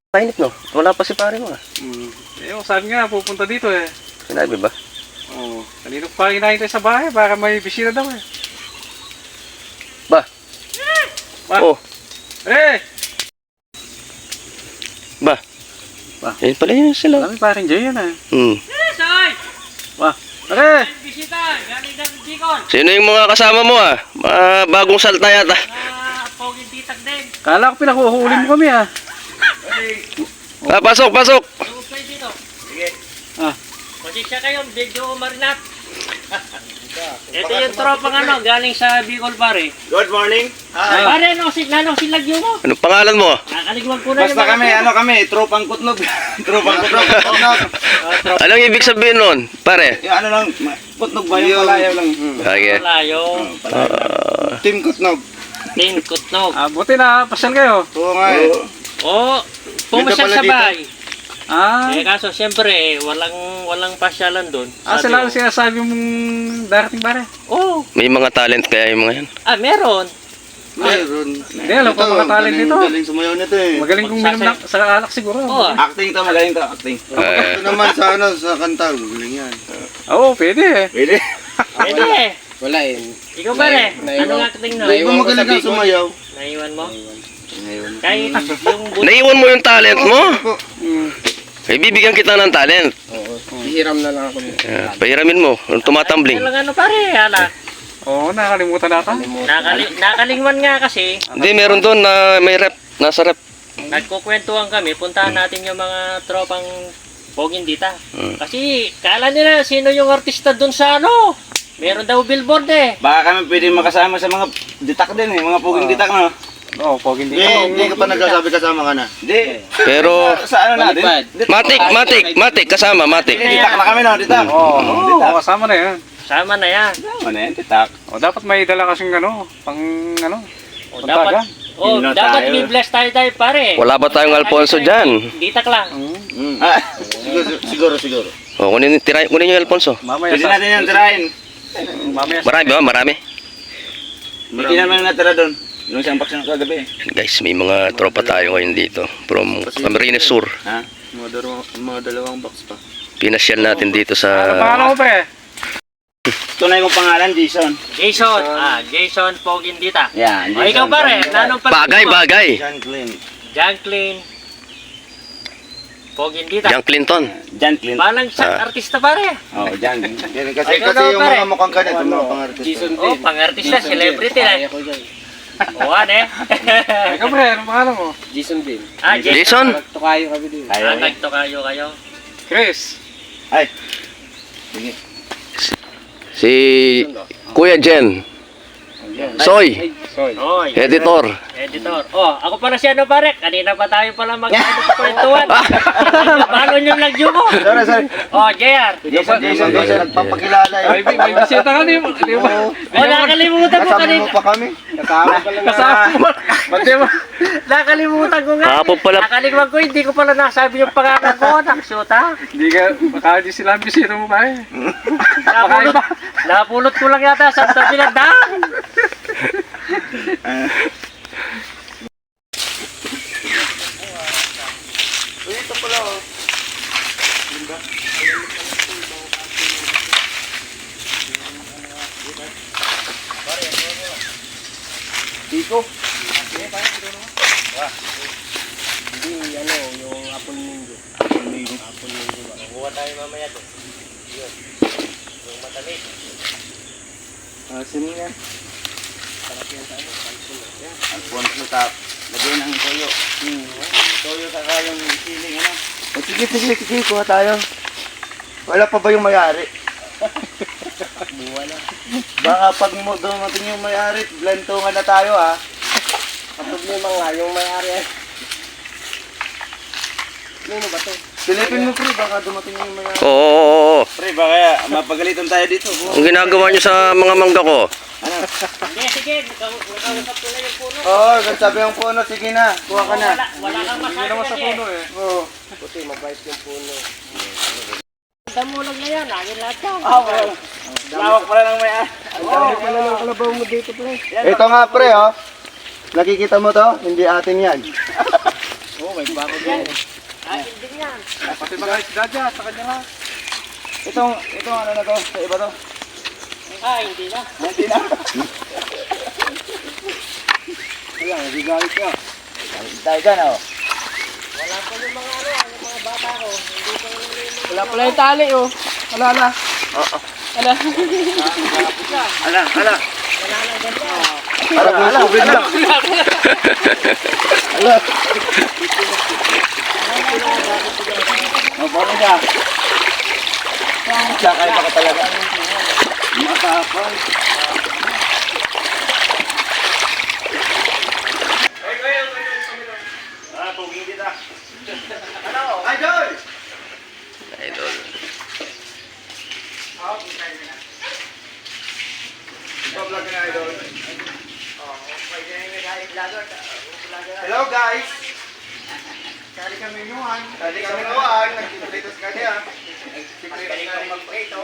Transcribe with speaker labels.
Speaker 1: Mainit no? Wala pa si pare mo ah.
Speaker 2: Eh, sabi nga, pupunta dito eh.
Speaker 1: Sinabi ba?
Speaker 2: Oo. Kanino pa hinahintay sa bahay, baka may bisita daw eh.
Speaker 1: Ba?
Speaker 2: Ba?
Speaker 1: Oh,
Speaker 2: Eh!
Speaker 1: ba?
Speaker 2: Ba?
Speaker 1: Ayun pala yun sila.
Speaker 2: Alam mo parang Jay yan eh.
Speaker 3: Soy!
Speaker 2: Ba? Pare!
Speaker 3: Bisita! Galing na ng Bicol!
Speaker 1: Sino yung mga kasama mo ah? Mga bagong salta yata.
Speaker 3: Poging titag din!
Speaker 2: Kala ko pinakuhuli mo kami ah.
Speaker 1: Ah, pasok, pasok.
Speaker 3: Yung kayo dito.
Speaker 2: Ah.
Speaker 3: Pasensya kayo, medyo marinat. Ito yung tropang ano, galing sa Bicol pare.
Speaker 4: Good morning.
Speaker 3: Pare, nanong silagyo mo?
Speaker 1: Anong pangalan mo?
Speaker 3: Nakaligwag ko na
Speaker 4: Basta kami, tropang kutnog. Tropang kutnog.
Speaker 1: Anong ibig sabihin nun, pare?
Speaker 4: Yung ano lang, kutnog ba yung palayaw lang.
Speaker 1: Okay.
Speaker 3: Malayo.
Speaker 4: Team kutnog.
Speaker 3: Tin, kutnog.
Speaker 2: Ah, buti na pasyal kayo.
Speaker 4: Oo nga eh.
Speaker 3: Oo, pumasyal
Speaker 4: Dito
Speaker 3: sa
Speaker 4: pala
Speaker 3: bahay.
Speaker 2: Ah.
Speaker 3: Eh kaso siyempre, walang pasyalan doon.
Speaker 2: Ah, sila ang sinasabi mong darating pare.
Speaker 3: Oo.
Speaker 1: May mga talent kaya yung mga yan.
Speaker 3: Ah, meron.
Speaker 4: Mayroon.
Speaker 2: Hindi, alam ko mga talent dito.
Speaker 4: Galing sumayaw nito eh.
Speaker 2: Magaling kong minum sa alak siguro.
Speaker 3: Oo.
Speaker 4: Acting to, magaling to, acting. Ito naman sa ano, sa kanta, magaling yan.
Speaker 2: Oo, pwede eh.
Speaker 4: Pwede.
Speaker 3: Pwede eh.
Speaker 5: Wala eh.
Speaker 3: Ikaw pare, anong acting na?
Speaker 4: Di ba magaling kang sumayaw?
Speaker 3: Naiwan mo?
Speaker 4: Ngayon.
Speaker 3: Kahit yung
Speaker 1: Naiwan mo yung talent mo? Ay, bibigyan kita ng talent.
Speaker 5: Oo. Hihiram na lang ako.
Speaker 1: Pahiramin mo. Yung tumatambling.
Speaker 3: Lang ano pare, hala.
Speaker 2: Oo, nakalimutan nata.
Speaker 3: Nakalingwan nga kasi,
Speaker 1: Hindi, meron doon na may rep. Nasa rep.
Speaker 3: nagkukwentuhan kami, puntahan natin yung mga tropang Poging Dita. Kasi kala nila sino yung artista doon sa ano. Meron daw billboard eh.
Speaker 4: Baka kami pwede makasama sa mga ditak din eh, mga puging ditak no?
Speaker 2: Oo, pog hindi
Speaker 4: Hindi ka pa nagsasabi kasama ka na. Hindi.
Speaker 1: Pero,
Speaker 4: Sa ano natin?
Speaker 1: matik, kasama, matik.
Speaker 4: Ditak na kami no, ditak.
Speaker 2: Oo,
Speaker 4: ditak.
Speaker 2: kasama na yan.
Speaker 3: Sama na yan.
Speaker 4: Ano yan, ditak.
Speaker 2: O, dapat may dala kasing ano, pang ano,
Speaker 3: O,
Speaker 2: pantaga.
Speaker 3: dapat
Speaker 4: tayo.
Speaker 3: i-bless tayo pare.
Speaker 1: Wala ba tayong Alfonso dyan?
Speaker 3: Ditak lang.
Speaker 4: Siguro.
Speaker 1: O, kunin yung Alfonso.
Speaker 2: Mamaya
Speaker 4: Pwede natin yan tirahin.
Speaker 2: mamaya
Speaker 1: Marami ba? Marami.
Speaker 4: Hindi naman natira doon. Yung isang box ng kagabi.
Speaker 1: Guys, may mga tropa tayo ngayon dito. From Camarines Sur.
Speaker 4: Ha? Mga dalawang box pa.
Speaker 1: Pinasyal natin dito
Speaker 2: Ano
Speaker 1: sa...
Speaker 2: pangalan mo pre?
Speaker 4: Tunay kong pangalan, Jason.
Speaker 3: Jason, Jason Poging Dita.
Speaker 4: Yan,
Speaker 3: O, ikaw pare, nanong pala?
Speaker 1: Bagay.
Speaker 4: John Clint.
Speaker 3: Jacqueline Poging Dita.
Speaker 1: Young Clinton.
Speaker 4: John Clint.
Speaker 3: Parang sa artista pare.
Speaker 4: Oh, John. Kasi
Speaker 3: Ikaw daw,
Speaker 4: yung
Speaker 3: pare.
Speaker 4: mga mukhang ganito, mga pangartista.
Speaker 5: Jason
Speaker 3: Oh,
Speaker 5: din.
Speaker 3: pang-artista, celebrity na.
Speaker 5: Kaya ko dyan.
Speaker 3: Owan eh.
Speaker 2: Ikaw pre, anong pangalan mo?
Speaker 5: Jason din.
Speaker 1: Jason?
Speaker 5: Nagtukayo kami din.
Speaker 3: Nagtokayo kayo.
Speaker 2: Chris.
Speaker 4: Ay. Sige.
Speaker 1: Si Kuya Jen. Soy.
Speaker 2: Sorry.
Speaker 3: Oy,
Speaker 1: Editor.
Speaker 3: editor. Oh, ako pala si ano pare. Kanina pa tayo pala mag-kwentuhan. Paano yung nag-view ko?
Speaker 4: Sorry.
Speaker 3: Oh, JR.
Speaker 4: Jason, nagpapakilala
Speaker 2: May bisita ka di ba? Di ba?
Speaker 3: Oh, nakalimutan ko
Speaker 4: Kasama
Speaker 3: kanina.
Speaker 4: mo pa kami.
Speaker 2: Kasama mo. Ba't di ba?
Speaker 3: Nakalimutan ko nga.
Speaker 1: Kahapon pala.
Speaker 3: Nakalimutan ko, hindi ko pala nasabi yung pangalan ko. Nakshoot ha.
Speaker 2: Hindi ka, baka di sila ang bisita mo ba eh.
Speaker 3: Napulot ko lang yata sa tabi ng daan.
Speaker 4: Ito pala oh. Tiko.
Speaker 5: Hindi, ano, yung Apple Minggo.
Speaker 3: Kuha tayo mamaya doon. Yun. Yung matamis.
Speaker 4: Sino yan? Alfonso tap. Lagyan ng toyo. Toyo saka yung siling ano. O sige, kuha tayo. Wala pa ba yung may-ari?
Speaker 5: Wala.
Speaker 4: Baka pag dumating yung may-ari, blantungan na tayo ha.
Speaker 5: Kapag may mga yung may-ari. Ano ba to?
Speaker 4: Silipin mo pre, baka dumating yung may-ari.
Speaker 1: Oo.
Speaker 4: Pre, baka mapagalitan tayo dito.
Speaker 1: Ang ginagawa nyo sa mga mangga ko.
Speaker 4: Ano?
Speaker 3: Hindi, sige. Nakausap ko na yung puno.
Speaker 4: Oo, sabi yung puno, sige na, kuha ka na.
Speaker 3: Wala kang
Speaker 2: Hindi
Speaker 3: masabi
Speaker 2: naman sa
Speaker 3: kasi.
Speaker 2: puno eh.
Speaker 4: Oo.
Speaker 5: Puti, mabait yung puno.
Speaker 3: Damulag na yan. Laging lahat yan.
Speaker 4: Lawak pala ng may-ari.
Speaker 5: Ang dami pala ng kalabaw mo dito, pre.
Speaker 4: Ito nga pre, oh. Nakikita mo to? Hindi atin yan.
Speaker 5: Oo, may bakod yan.
Speaker 3: Akin din yan.
Speaker 2: Pati mga isda dyan, sa kanya lang.
Speaker 4: Itong ano na to, sa iba to.
Speaker 3: Hindi na.
Speaker 4: Hindi na.
Speaker 5: Kaya, nagagalit ka.
Speaker 4: Tayo dyan, oh.
Speaker 3: Wala pa yung mga yung mga bata ko. Hindi pa yung mga...
Speaker 5: Wala pala yung tali, oh. Ala.
Speaker 4: Ala.
Speaker 3: Wala nang ganda.
Speaker 4: Ala. Mabuhay siya. Siya kayo baka talaga. Matapang. Idol!
Speaker 1: Idol.
Speaker 4: Ito vlog na idol. Hello guys! Kali kami nuhan. Nagtituritos ka niya. Nagtituritos ka magprito.